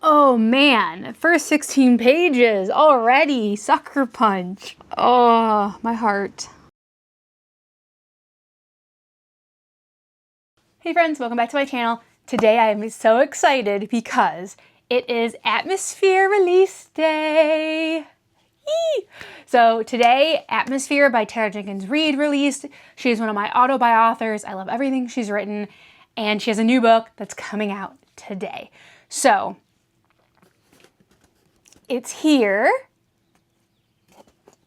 Oh man, first 16 pages already. Sucker punch. Oh, my heart. Hey friends, welcome back to my channel. Today I am so excited because it is Atmosphere release day. Yee! So today, Atmosphere by Jenkins Reid released. She's one of my auto-buy authors. I love everything she's written, and she has a new book that's coming out today. So it's here.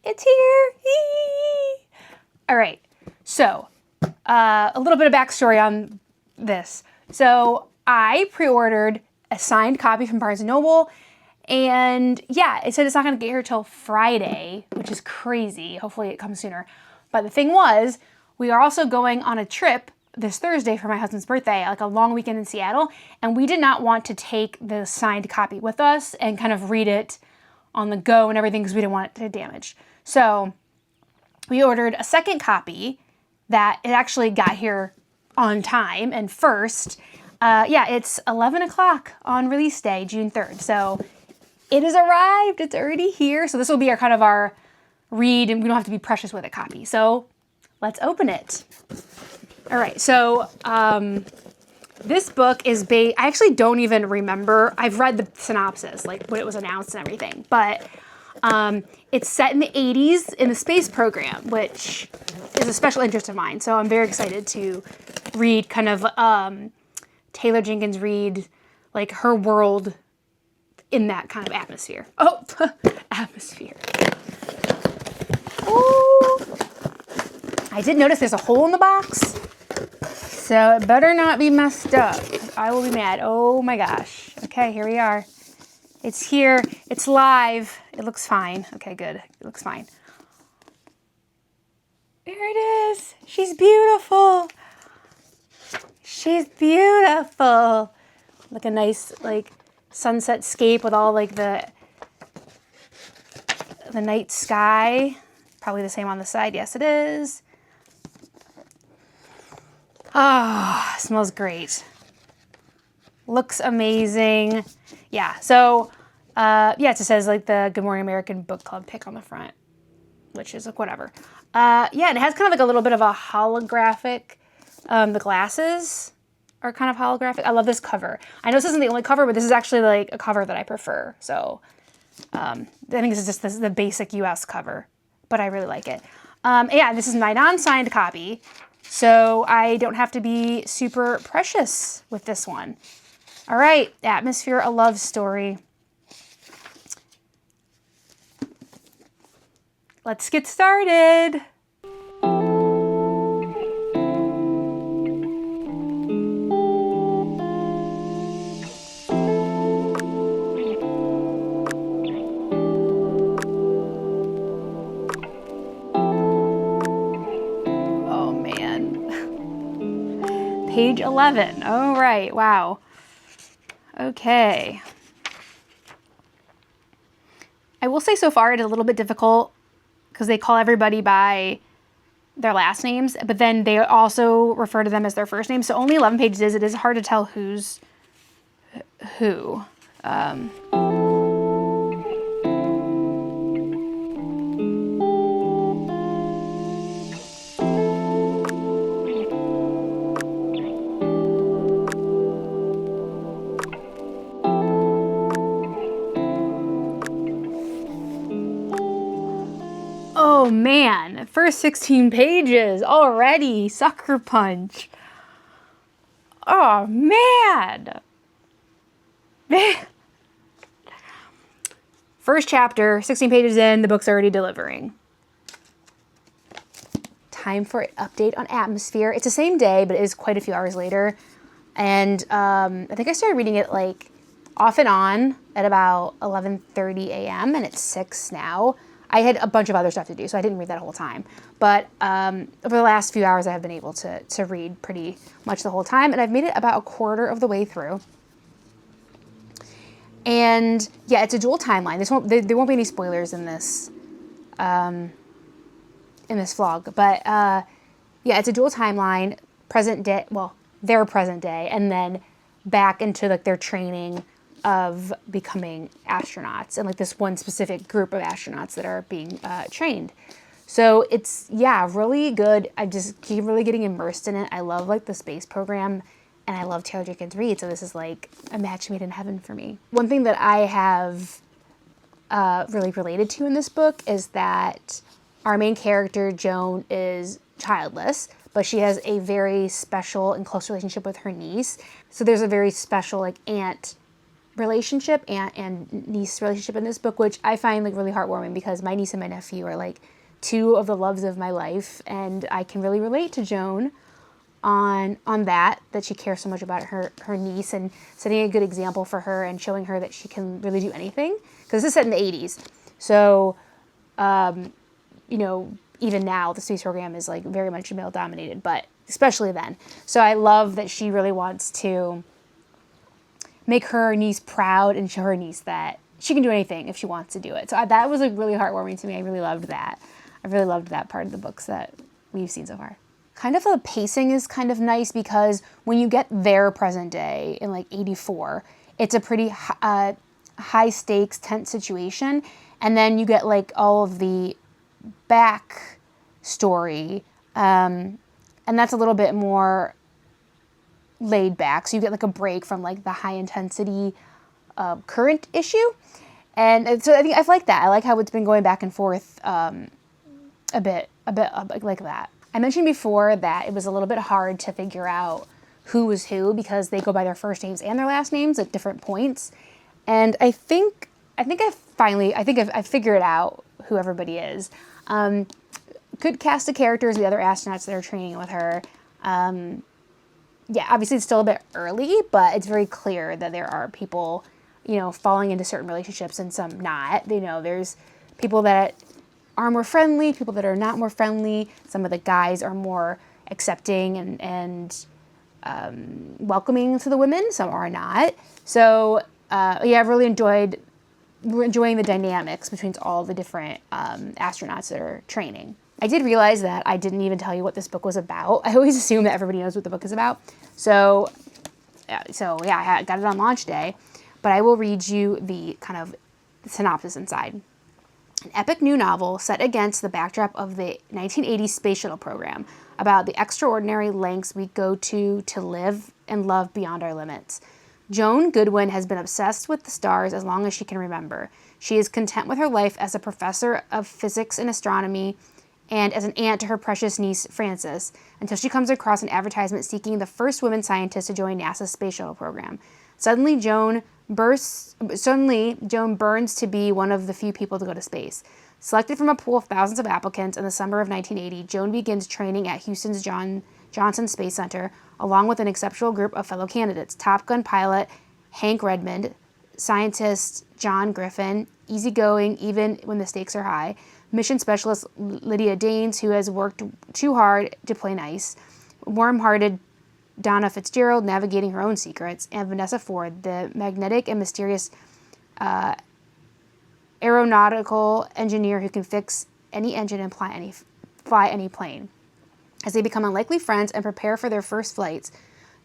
It's here. Yee! All right. So a little bit of backstory on this. So I pre-ordered a signed copy from Barnes & Noble, and yeah, it said it's not going to get here till Friday, which is crazy. Hopefully it comes sooner. But the thing was, we are also going on a trip this Thursday for my husband's birthday, like a long weekend in Seattle, and we did not want to take the signed copy with us and kind of read it on the go and everything because we didn't want it to damage. So we ordered a second copy that it actually got here on time and first. Yeah, it's 11 o'clock on release day, June 3rd. So it has arrived. It's already here. So this will be our kind of our read, and we don't have to be precious with a copy. So let's open it. All right. So this book is I actually don't even remember. I've read the synopsis, like when it was announced and everything, but it's set in the 80s in the space program, which is a special interest of mine. So I'm very excited to read kind of Taylor Jenkins Reid, like her world in that kind of atmosphere. Oh, atmosphere. Oh, I did notice there's a hole in the box, so it better not be messed up. I will be mad. Oh my gosh. Okay, here we are. It's here. It's live. It looks fine. Okay, good. It looks fine. There it is. She's beautiful. She's beautiful. Like a nice like sunset scape with all like the night sky. Probably the same on the side. Yes, it is. Ah, smells great. Looks amazing. Yeah, so yeah, it just says like the Good Morning American Book Club pick on the front, which is like whatever. Yeah, and it has kind of like a little bit of a holographic, the glasses are kind of holographic. I love this cover. I know this isn't the only cover, but this is actually like a cover that I prefer. So I think this is just the basic US cover, but I really like it. Yeah, this is my non-signed copy, so I don't have to be super precious with this one. All right, Atmosphere, a love story. Let's get started. Oh man. Page 11. All right, wow. Okay. I will say so far it is a little bit difficult because they call everybody by their last names, but then they also refer to them as their first name. So only 11 pages is. It is hard to tell who's who. Oh man, first 16 pages already. Sucker punch. Oh man. First chapter, 16 pages in, the book's already delivering. Time for an update on Atmosphere. It's the same day, but it is quite a few hours later. And I think I started reading it like off and on at about 11:30 a.m. and it's 6 now. I had a bunch of other stuff to do, so I didn't read that whole time. But over the last few hours, I have been able to read pretty much the whole time, and I've made it about a quarter of the way through. And yeah, it's a dual timeline. There won't be any spoilers in this vlog, but yeah, it's a dual timeline. Present day, well, their present day, and then back into like their training of becoming astronauts and like this one specific group of astronauts that are being trained. So it's, yeah, really good. I just keep really getting immersed in it. I love like the space program and I love Taylor Jenkins Reid. So this is like a match made in heaven for me. One thing that I have really related to in this book is that our main character, Joan, is childless, but she has a very special and close relationship with her niece. So there's a very special like aunt and niece relationship in this book, which I find like really heartwarming because my niece and my nephew are like two of the loves of my life, and I can really relate to Joan on that she cares so much about her niece and setting a good example for her and showing her that she can really do anything, because this is set in the 80s. So you know, even now the space program is like very much male dominated, but especially then. So I love that she really wants to make her niece proud and show her niece that she can do anything if she wants to do it. So that was like really heartwarming to me. I really loved that. I really loved that part of the books that we've seen so far. Kind of the pacing is kind of nice because when you get their present day in like 84, it's a pretty high stakes, tense situation. And then you get like all of the back story. And that's a little bit more laid back. So you get like a break from like the high intensity current issue. And so I think I like that. I like how it's been going back and forth a bit like that. I mentioned before that it was a little bit hard to figure out who was who because they go by their first names and their last names at different points. And I think I've figured out who everybody is. Good cast of characters, the other astronauts that are training with her. Yeah, obviously it's still a bit early, but it's very clear that there are people, you know, falling into certain relationships and some not. You know, there's people that are more friendly, people that are not more friendly. Some of the guys are more accepting and welcoming to the women. Some are not. So yeah, I've really enjoying the dynamics between all the different astronauts that are training. I did realize that I didn't even tell you what this book was about. I always assume that everybody knows what the book is about. So yeah, I got it on launch day, but I will read you the kind of synopsis inside. An epic new novel set against the backdrop of the 1980s space shuttle program about the extraordinary lengths we go to live and love beyond our limits. Joan Goodwin has been obsessed with the stars as long as she can remember. She is content with her life as a professor of physics and astronomy and as an aunt to her precious niece, Frances, until she comes across an advertisement seeking the first women scientist to join NASA's space shuttle program. Suddenly, Joan burns to be one of the few people to go to space. Selected from a pool of thousands of applicants in the summer of 1980, Joan begins training at Houston's Johnson Space Center, along with an exceptional group of fellow candidates: Top Gun pilot Hank Redmond, scientist John Griffin, easygoing even when the stakes are high, mission specialist Lydia Danes, who has worked too hard to play nice, warm-hearted Donna Fitzgerald, navigating her own secrets, and Vanessa Ford, the magnetic and mysterious aeronautical engineer who can fix any engine and fly any plane. As they become unlikely friends and prepare for their first flights,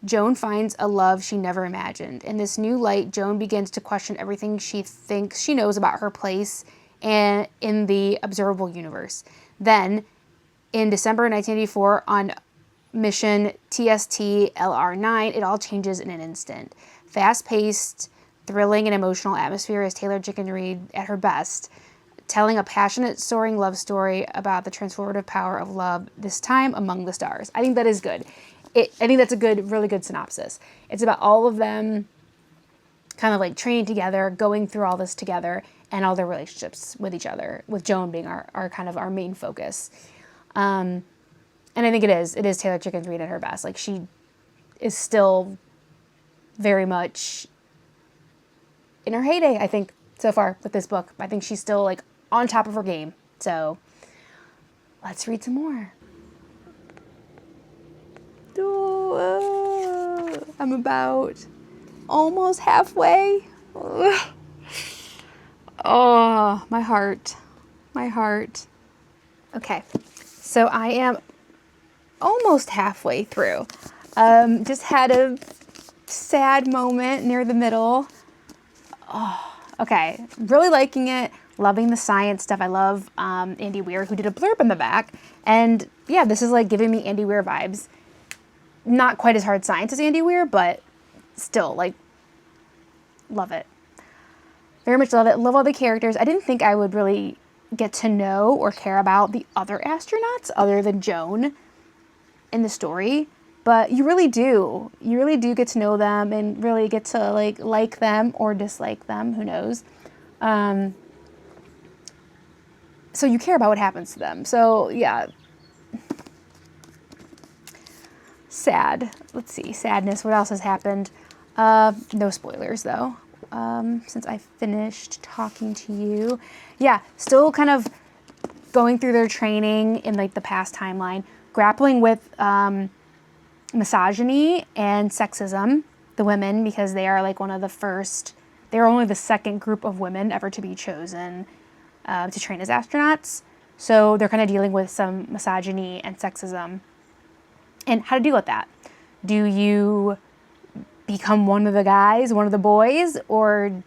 Joan finds a love she never imagined. In this new light, Joan begins to question everything she thinks she knows about her place and in the observable universe. Then, in December 1984, on mission TST LR9, it all changes in an instant. Fast-paced, thrilling, and emotional atmosphere is Taylor Jenkins Reid at her best, telling a passionate, soaring love story about the transformative power of love, this time among the stars. I think that is good. I think that's a really good synopsis. It's about all of them kind of like training together, going through all this together, and all their relationships with each other, with Joan being our kind of our main focus. And I think it is Taylor Jenkins Reid at her best. Like, she is still very much in her heyday, I think, so far with this book. I think she's still like on top of her game. So let's read some more. I'm about almost halfway. Oh, my heart. Okay, so I am almost halfway through. Just had a sad moment near the middle. Okay, really liking it, loving the science stuff. I love Andy Weir, who did a blurb in the back. And yeah, this is like giving me Andy Weir vibes. Not quite as hard science as Andy Weir, but still, like, love it. Very much love it. Love all the characters. I didn't think I would really get to know or care about the other astronauts other than Joan in the story. But you really do. You really do get to know them and really get to like them or dislike them. Who knows? So you care about what happens to them. So yeah. Sad. Let's see. Sadness. What else has happened? No spoilers though. Since I finished talking to you. Yeah, still kind of going through their training in like the past timeline, grappling with misogyny and sexism, the women, because they are like one of the first, they're only the second group of women ever to be chosen to train as astronauts. So they're kind of dealing with some misogyny and sexism and how to deal with that. Do you become one of the guys, one of the boys, or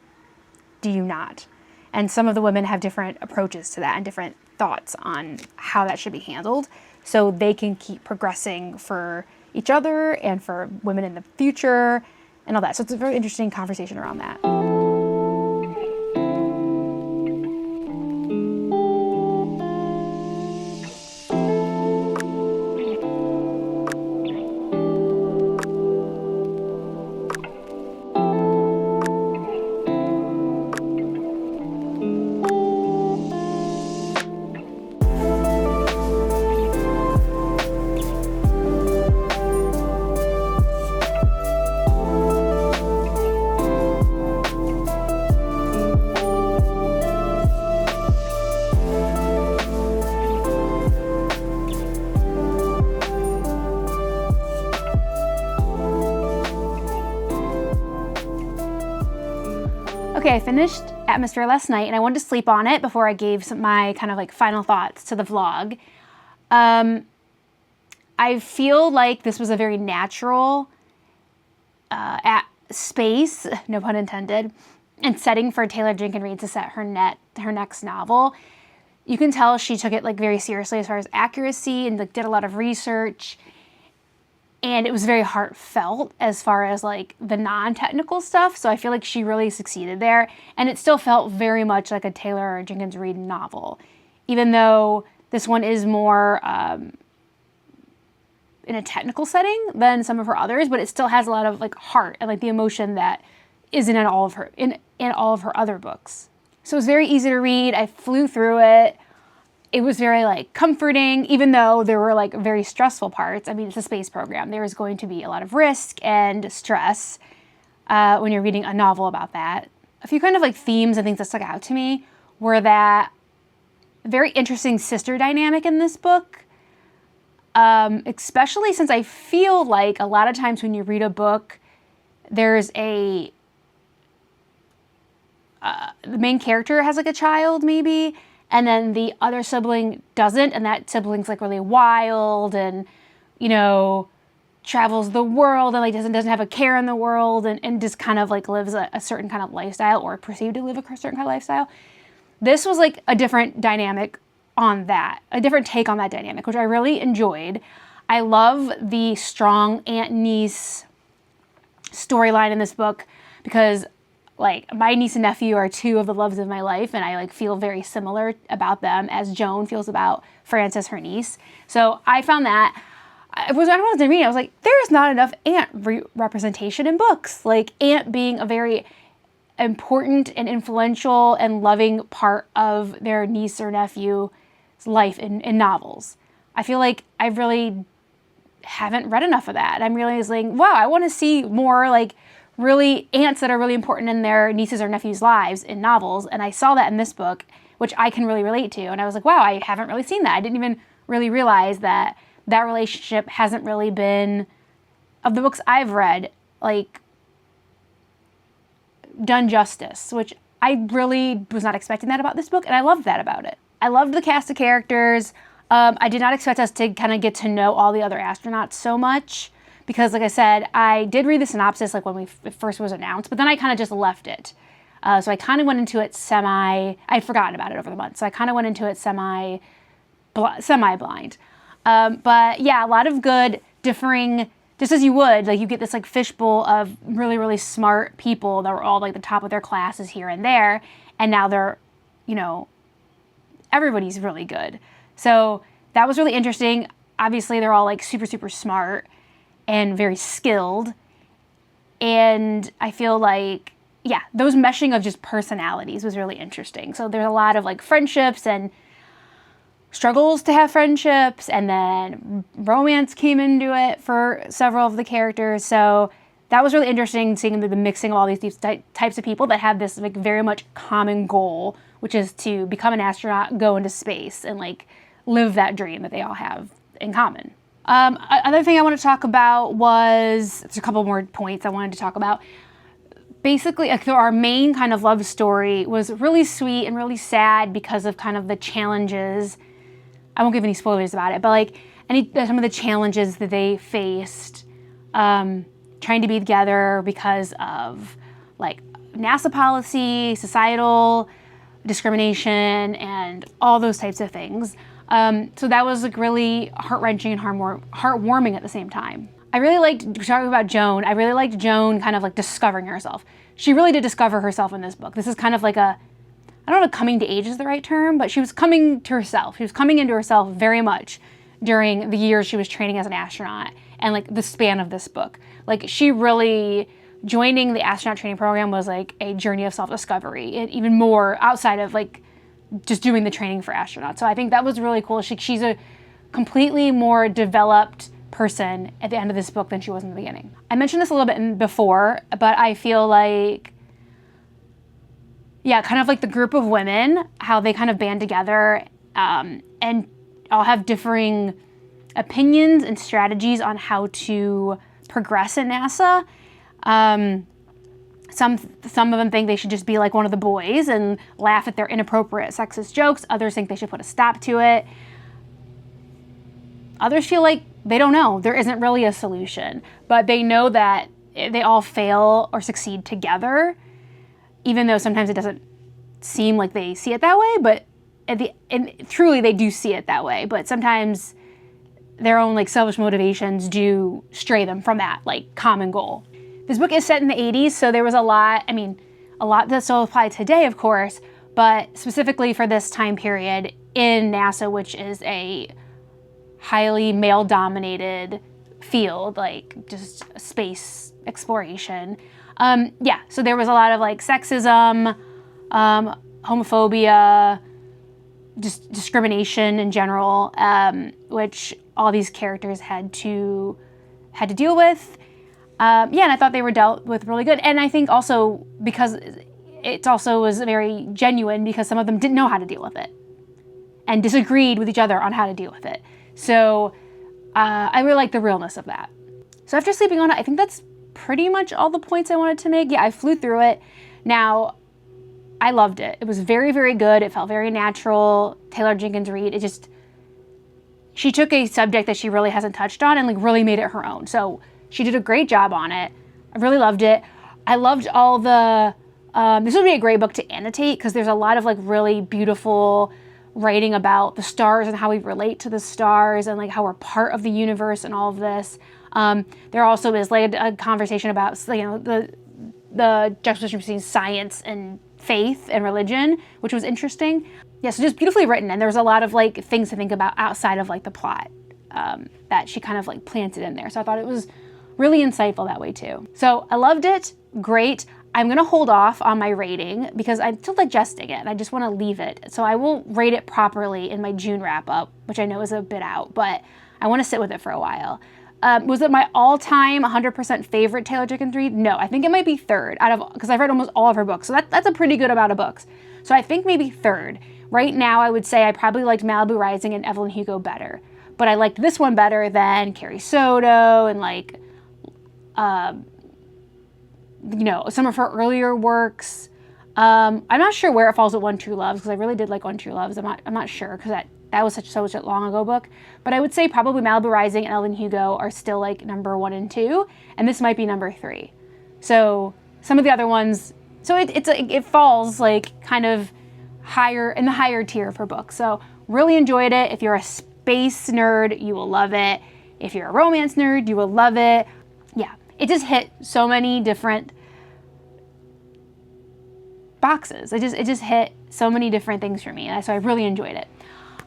do you not? And some of the women have different approaches to that and different thoughts on how that should be handled, so they can keep progressing for each other and for women in the future and all that. So it's a very interesting conversation around that. Okay, I finished Atmosphere last night and I wanted to sleep on it before I gave my kind of like final thoughts to the vlog. I feel like this was a very natural space, no pun intended, and setting for Taylor Jenkins Reid to set her next novel. You can tell she took it like very seriously as far as accuracy and like did a lot of research. And it was very heartfelt as far as like the non-technical stuff. So I feel like she really succeeded there. And it still felt very much like a Taylor Jenkins Reid novel, even though this one is more in a technical setting than some of her others, but it still has a lot of like heart and like the emotion that isn't in all of her other books. So it was very easy to read. I flew through it. It was very like comforting, even though there were like very stressful parts. I mean, it's a space program. There is going to be a lot of risk and stress when you're reading a novel about that. A few kind of like themes and things that stuck out to me were that very interesting sister dynamic in this book, especially since I feel like a lot of times when you read a book, there's the main character has like a child maybe, and then the other sibling doesn't, and that sibling's like really wild and, you know, travels the world and like doesn't have a care in the world and just kind of like lives a certain kind of lifestyle or perceived to live a certain kind of lifestyle. This was like a different dynamic on that, a different take on that dynamic, which I really enjoyed. I love the strong aunt-niece storyline in this book because like my niece and nephew are two of the loves of my life, and I like feel very similar about them as Joan feels about Frances, her niece. So I found that I was reading, I was like, there is not enough aunt representation in books. Like aunt being a very important and influential and loving part of their niece or nephew's life in novels. I feel like I really haven't read enough of that. I'm realizing, wow, I want to see more like really aunts that are really important in their nieces or nephews' lives in novels. And I saw that in this book, which I can really relate to. And I was like, wow, I haven't really seen that. I didn't even really realize that that relationship hasn't really been, of the books I've read, like done justice, which I really was not expecting that about this book. And I loved that about it. I loved the cast of characters. I did not expect us to kind of get to know all the other astronauts so much. Because like I said, I did read the synopsis like when it first was announced, but then I kind of just left it. So I kind of went into it I'd forgotten about it over the month. So I kind of went into it semi-blind. But yeah, a lot of good differing, just as you would, like you get this like fishbowl of really, really smart people that were all like the top of their classes here and there. And now they're, you know, everybody's really good. So that was really interesting. Obviously they're all like super, super smart and very skilled. And I feel like, yeah, those meshing of just personalities was really interesting. So there's a lot of like friendships and struggles to have friendships, and then romance came into it for several of the characters. So that was really interesting, seeing the mixing of all these types of people that have this like very much common goal, which is to become an astronaut, go into space, and like live that dream that they all have in common. Another thing I want to talk about was, there's a couple more points I wanted to talk about. Basically, our main kind of love story was really sweet and really sad because of kind of the challenges. I won't give any spoilers about it, but like some of the challenges that they faced trying to be together because of like NASA policy, societal discrimination, and all those types of things. So that was like really heart-wrenching and heartwarming at the same time. I really liked, talking about Joan, I really liked Joan kind of like discovering herself. She really did discover herself in this book. This is kind of like I don't know if coming to age is the right term, but she was coming to herself. She was coming into herself very much during the years she was training as an astronaut and like the span of this book. Like she really, joining the astronaut training program was like a journey of self-discovery, and even more outside of like just doing the training for astronauts. So I think that was really cool. She's a completely more developed person at the end of this book than she was in the beginning. I mentioned this a little bit before, but I feel like, yeah, kind of like the group of women, how they kind of band together and all have differing opinions and strategies on how to progress in NASA. Some of them think they should just be like one of the boys and laugh at their inappropriate sexist jokes. Others think they should put a stop to it. Others feel like they don't know. There isn't really a solution, but they know that they all fail or succeed together, even though sometimes it doesn't seem like they see it that way, but truly they do see it that way. But sometimes their own like selfish motivations do stray them from that like common goal. This book is set in the 80s, so there was a lot that still applies today, of course, but specifically for this time period in NASA, which is a highly male-dominated field, like just space exploration. Yeah, so there was a lot of like sexism, homophobia, just discrimination in general, which all these characters had to deal with. Yeah, and I thought they were dealt with really good. And I think also because it also was very genuine, because some of them didn't know how to deal with it and disagreed with each other on how to deal with it. So I really like the realness of that. So after sleeping on it, I think that's pretty much all the points I wanted to make. Yeah, I flew through it. Now, I loved it. It was very, very good. It felt very natural. Taylor Jenkins Reid, she took a subject that she really hasn't touched on and like really made it her own. So she did a great job on it. I really loved it. I loved all the, this would be a great book to annotate because there's a lot of like really beautiful writing about the stars and how we relate to the stars and like how we're part of the universe and all of this. There also is like a conversation about, you know, the juxtaposition between science and faith and religion, which was interesting. Yeah, so just beautifully written, and there was a lot of like things to think about outside of like the plot that she kind of like planted in there. So I thought it was really insightful that way too. So I loved it, great. I'm gonna hold off on my rating because I'm still digesting it and I just wanna leave it. So I will rate it properly in my June wrap up, which I know is a bit out, but I wanna sit with it for a while. Was it my all-time 100% favorite Taylor Jenkins Reid? No, I think it might be third because I've read almost all of her books. So that's a pretty good amount of books. So I think maybe third. Right now, I would say I probably liked Malibu Rising and Evelyn Hugo better, but I liked this one better than Carrie Soto and like, you know, some of her earlier works. I'm not sure where it falls at One True Loves because I really did like One True Loves. I'm not sure because that was such a long ago book, but I would say probably Malibu Rising and Evelyn Hugo are still like number 1 and 2, and this might be number 3. So some of the other ones So it falls like kind of higher in the higher tier for books. So really enjoyed it. If you're a space nerd, you will love it. If you're a romance nerd, you will love it. Yeah, it just hit so many different boxes. It just hit so many different things for me. So I really enjoyed it.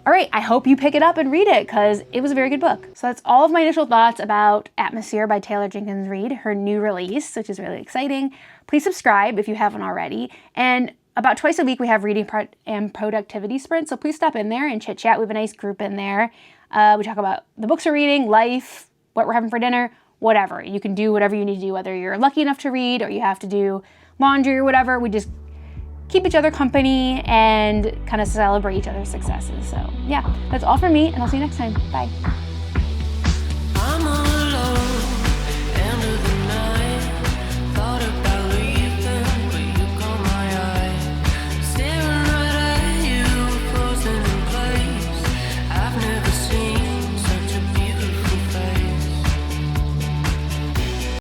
All right, I hope you pick it up and read it because it was a very good book. So that's all of my initial thoughts about Atmosphere by Taylor Jenkins Reid, her new release, which is really exciting. Please subscribe if you haven't already. And about twice a week, we have reading and productivity sprints. So please stop in there and chit chat. We have a nice group in there. We talk about the books we're reading, life, what we're having for dinner, whatever. You can do whatever you need to do, whether you're lucky enough to read or you have to do laundry or whatever. We just keep each other company and kind of celebrate each other's successes. So yeah, that's all for me, and I'll see you next time. Bye.